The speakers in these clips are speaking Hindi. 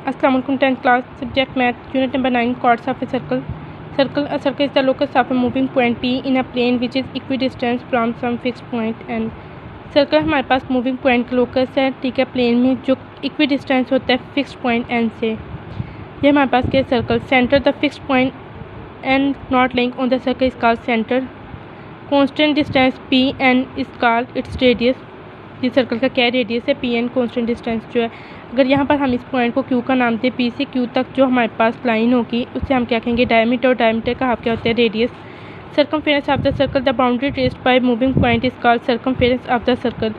अस्सलाम वालेकुम 10th class subject math unit number 9 chords of a circle. A circle is the locus of a moving point P in a plane which is equidistant from some fixed point N. Circle हमारे पास मूविंग पॉइंट का लोकस है, ठीक है, प्लेन में जो इक्विडिस्टेंस होता है फिक्स्ड पॉइंट N से. ये हमारे पास क्या circle centre the fixed point N not link on the circle is called centre. Constant distance P N is called its radius. ये सर्कल का क्या रेडियस है, पी एन कांस्टेंट डिस्टेंस जो है. अगर यहाँ पर हम इस पॉइंट को क्यू का नाम दें, पी से क्यू तक जो हमारे पास लाइन होगी उससे हम क्या कहेंगे डायमीटर. और डायमीटर का हाफ क्या होता है radius. Circumference of the circle the boundary traced by moving point is called circumference of the circle.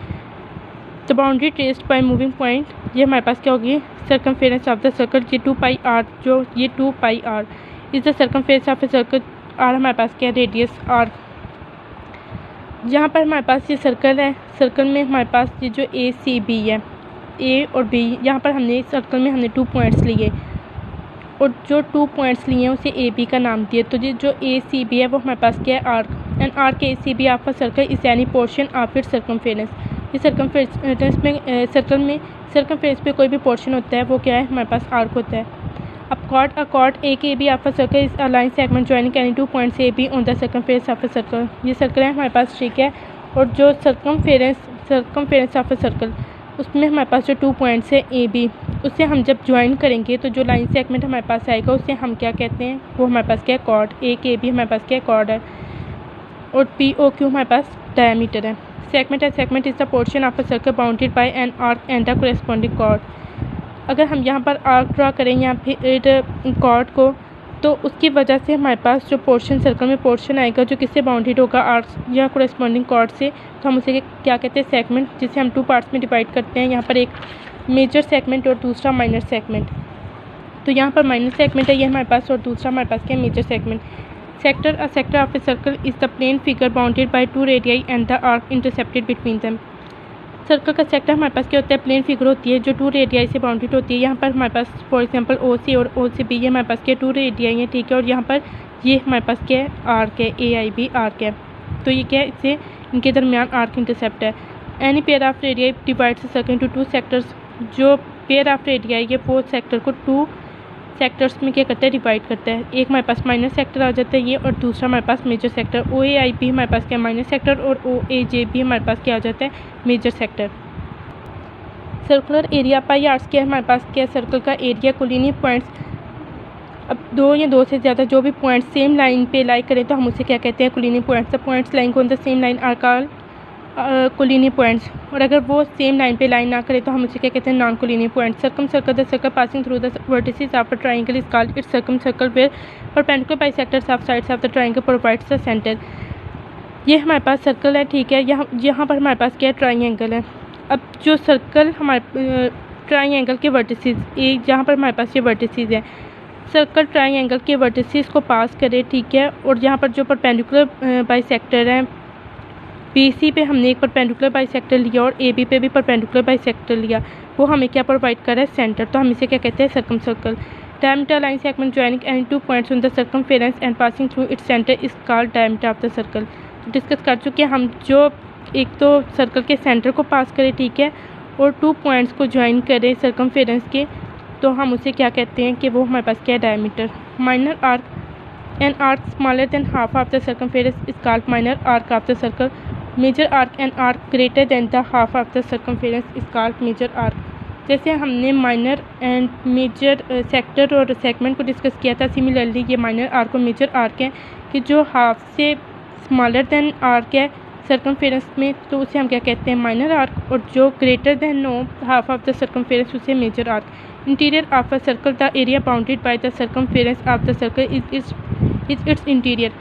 The boundary traced by moving point ये हमारे पास क्या होगी सर्कमफेरेंस ऑफ द सर्कल. ये 2 पाई आर जो ये 2 pi R is the circumference of the circle. R हमारे पास क्या रेडियस आर. यहाँ पर हमारे पास ये सर्कल है, सर्कल में हमारे पास ये जो ए सी बी है, ए और बी, यहाँ पर हमने सर्कल में हमने 2 पॉइंट्स लिए और जो 2 पॉइंट्स लिए हैं उसे ए बी का नाम दिया. तो ये जो ए सी बी है वो हमारे पास क्या है arc. And arc A C B आपका circle is any portion of its circumference. ये सर्कमफेरेंस में सर्कल में सर्कमफेरेंस पे कोई भी पोर्शन होता है वो क्या है हमारे पास आर्क होता है. अब कॉर्ड ए के बी आपका circle is a line segment joining any 2 points A be on the circumference of a circle. ये सर्कल है हमारे पास, ठीक है. और जो सर्कमफेरेंस ऑफ अ सर्कल उसमें हमारे पास जो 2 पॉइंट्स है ए बी उससे हम जब ज्वाइन करेंगे तो जो लाइन सेगमेंट हमारे पास आएगा उससे हम क्या कहते हैं, वो हमारे पास क्या है कॉर्ड. ए के बी हमारे पास क्या है कॉर्ड है और पी ओ क्यू हमारे पास डायमीटर है. Segment is the portion of a circle bounded by an arc and the corresponding chord. अगर हम यहाँ पर आर्क ड्रा करें या फिर कॉर्ड को तो उसकी वजह से हमारे पास जो पोर्शन सर्कल में पोर्शन आएगा जो किससे बाउंडेड होगा आर्क या कोरेस्पॉन्डिंग कॉर्ड से, तो हम उसे क्या कहते हैं सेगमेंट, जिसे हम 2 पार्ट्स में डिवाइड करते हैं. यहाँ पर एक मेजर सेगमेंट और दूसरा माइनर सेगमेंट. तो यहाँ पर माइनर सेगमेंट है ये हमारे पास और दूसरा हमारे पास क्या है major segment. Sector of a circle is the plane figure bounded by 2 radii and the arc intercepted between them. Circle का सेक्टर हमारे पास क्या होता है प्लेन फिगर होती है जो 2 रेडियाई से बाउंडेड होती है. यहाँ पर हमारे पास फॉर एग्जांपल ओ सी और ओ सी बी ये हमारे पास क्या 2 रेडियाई हैं, ठीक है. और यहाँ पर ये हमारे पास क्या है आर्क है, ए आई बी आर्क है. तो ये क्या है, इससे इनके दरमियान आर्क इंटरसेप्ट है. Any pair of radii divides circle into 2 sectors. जो पेयर ऑफ रेडियाई है वो सेक्टर को 2 सेक्टर्स में क्या करता है डिवाइड करता है. एक हमारे पास माइनर सेक्टर आ जाता है ये और दूसरा हमारे पास मेजर सेक्टर. ओ ए आई बी हमारे पास क्या माइनर सेक्टर और ओ ए जे बी हमारे पास क्या आ जाता है major sector. Circular area pi r square हमारे पास क्या सर्कल का एरिया कोलिनियर पॉइंट्स. अब 2 या 2 से ज़्यादा जो भी पॉइंट्स सेम लाइन पे लाई करें तो हम उसे क्या कहते हैं collinear points. The points line on the same line are called collinear points. और अगर वो सेम लाइन पे लाइन ना करें तो हम उसे क्या कहते हैं non collinear points. Circle the circle passing through the vertices of a triangle is called its circle where perpendicular bisectors of sides of the triangle provides the centre. ये हमारे पास सर्कल है, ठीक है. यहाँ पर हमारे पास क्या है ट्रायंगल है. अब जो सर्कल हमारे ट्रायंगल के वर्टिसेस एक जहाँ पर हमारे पास ये वर्टिसेस है, सर्कल ट्रायंगल के वर्टिसेस को पास करे, ठीक है. और यहाँ पर जो परपेंडिकुलर बाइसेक्टर है बी सी पे हमने एक परपेंडिकुलर बाइसेक्टर लिया और ए बी पे भी परपेंडिकुलर बाइसेक्टर लिया, वो हमें क्या प्रोवाइड कर रहा है सेंटर. तो हम इसे क्या कहते हैं circum circle. Diameter line segment joining any 2 points on the circumference and passing through its centre is called diameter of the circle. तो डिस्कस कर चुके हैं हम जो एक तो सर्कल के सेंटर को पास करें, ठीक है, और 2 पॉइंट्स को ज्वाइन करें सर्कमफेरेंस के, तो हम उसे क्या कहते हैं कि वो हमारे पास क्या है diameter. Minor arc an arc smaller than half of the circumference is called minor arc of the circle. Major arc an arc greater than the half of the circumference is called major arc. जैसे हमने माइनर एंड मेजर सेक्टर और सेगमेंट को डिस्कस किया था, सिमिलरली ये माइनर आर्क और मेजर आर्क है कि जो हाफ से स्मॉलर देन आर्क है सर्कमफेरेंस में तो उसे हम क्या कहते हैं माइनर आर्क, और जो greater than no half of the circumference उसे major arc. Interior of a circle the area bounded by the circumference of the circle is its interior.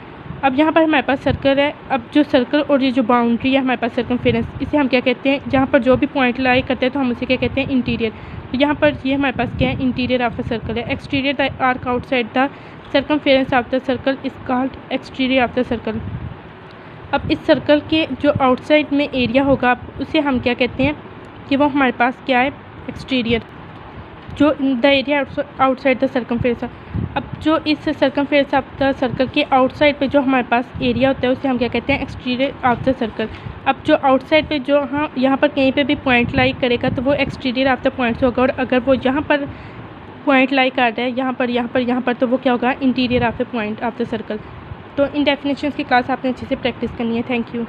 अब यहाँ पर हमारे पास सर्कल है. अब जो सर्कल और ये जो बाउंड्री है हमारे पास सर्कमफेरेंस, इसे हम क्या कहते हैं जहाँ पर जो भी पॉइंट लाई करते हैं तो हम उसे क्या कहते हैं इंटीरियर. तो यहाँ पर ये हमारे पास क्या है इंटीरियर ऑफ अ सर्कल है. Exterior the arc outside the circumference of the circle is called exterior of the circle. अब इस सर्कल के जो आउटसाइड में एरिया होगा उसे हम क्या कहते हैं कि वो हमारे पास क्या है एक्सटीरियर. जो the area outside the circumference. अब जो इस सर्कमफेरेंस ऑफ द सर्कल के आउटसाइड पे जो हमारे पास एरिया होता है उसे हम क्या कहते हैं एक्सटीरियर ऑफ द सर्कल. अब जो आउटसाइड पे जो यहाँ पर कहीं पे भी पॉइंट लाई करेगा तो वो एक्सटीरियर ऑफ द पॉइंट्स होगा. और अगर वो यहाँ पर पॉइंट लाई कर रहा है यहाँ पर यहाँ पर यहाँ पर, तो वो क्या होगा, interior of A point of the circle. तो इन डेफिनेशंस की क्लास आपने अच्छे से प्रैक्टिस करनी है। Thank you.